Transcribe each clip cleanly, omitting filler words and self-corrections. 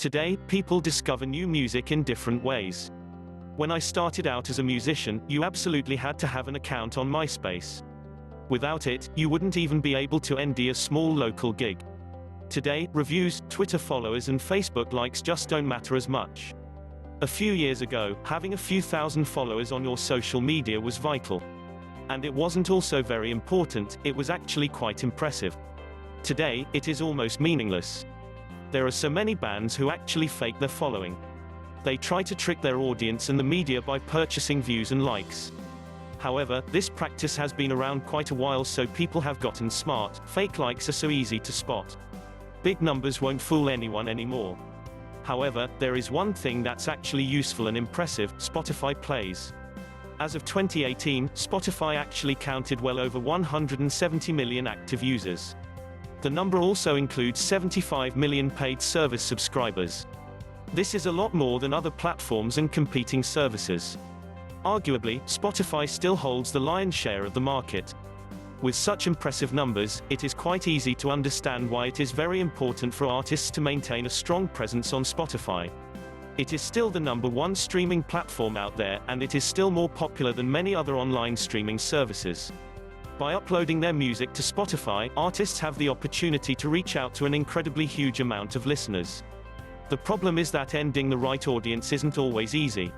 Today, people discover new music in different ways. When I started out as a musician, you absolutely had to have an account on MySpace. Without it, you wouldn't even be able to ND a small local gig. Today, reviews, Twitter followers and Facebook likes just don't matter as much. A few years ago, having a few thousand followers on your social media was vital. And it wasn't also very important, it was actually quite impressive. Today, it is almost meaningless. There are so many bands who actually fake their following. They try to trick their audience and the media by purchasing views and likes. However, this practice has been around quite a while, so people have gotten smart. Fake likes are so easy to spot. Big numbers won't fool anyone anymore. However, there is one thing that's actually useful and impressive: Spotify plays. As of 2018, Spotify actually counted well over 170 million active users. The number also includes 75 million paid service subscribers. This is a lot more than other platforms and competing services. Arguably, Spotify still holds the lion's share of the market. With such impressive numbers, it is quite easy to understand why it is very important for artists to maintain a strong presence on Spotify. It is still the #1 streaming platform out there, and it is still more popular than many other online streaming services. By uploading their music to Spotify, artists have the opportunity to reach out to an incredibly huge amount of listeners. The problem is that ending the right audience isn't always easy.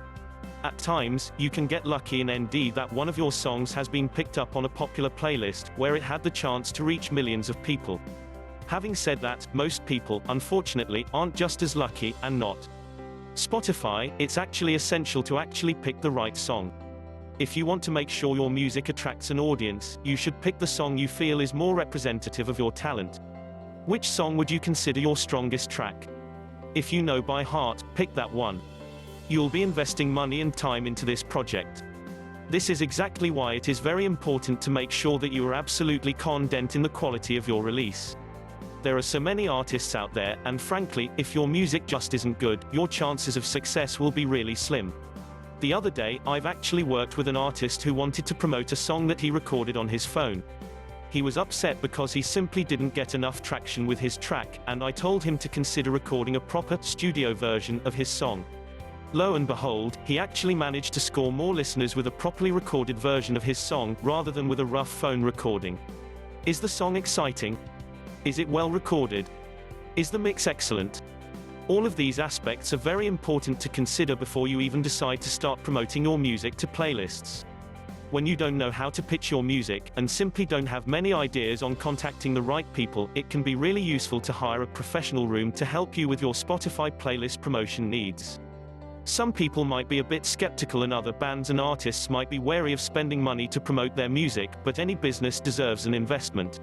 At times, you can get lucky in ND that one of your songs has been picked up on a popular playlist, where it had the chance to reach millions of people. Having said that, most people, unfortunately, aren't just as lucky, and not. Spotify, it's actually essential to actually pick the right song. If you want to make sure your music attracts an audience, you should pick the song you feel is more representative of your talent. Which song would you consider your strongest track? If you know by heart, pick that one. You'll be investing money and time into this project. This is exactly why it is very important to make sure that you are absolutely confident in the quality of your release. There are so many artists out there, and frankly, if your music just isn't good, your chances of success will be really slim. The other day, I've actually worked with an artist who wanted to promote a song that he recorded on his phone. He was upset because he simply didn't get enough traction with his track, and I told him to consider recording a proper, studio version of his song. Lo and behold, he actually managed to score more listeners with a properly recorded version of his song, rather than with a rough phone recording. Is the song exciting? Is it well recorded? Is the mix excellent? All of these aspects are very important to consider before you even decide to start promoting your music to playlists. When you don't know how to pitch your music, and simply don't have many ideas on contacting the right people, it can be really useful to hire a professional room to help you with your Spotify playlist promotion needs. Some people might be a bit skeptical, and other bands and artists might be wary of spending money to promote their music, but any business deserves an investment.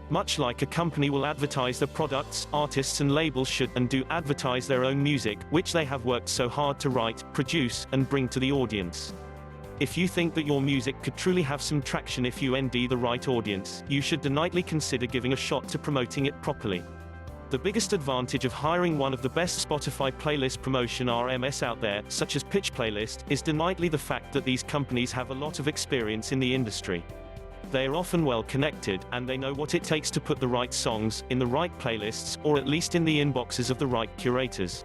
Much like a company will advertise their products, artists and labels should and do advertise their own music, which they have worked so hard to write, produce, and bring to the audience. If you think that your music could truly have some traction if you ND the right audience, you should definitely consider giving a shot to promoting it properly. The biggest advantage of hiring one of the best Spotify playlist promotion RMS out there, such as Pitch Playlist, is definitely the fact that these companies have a lot of experience in the industry. They are often well connected, and they know what it takes to put the right songs in the right playlists, or at least in the inboxes of the right curators.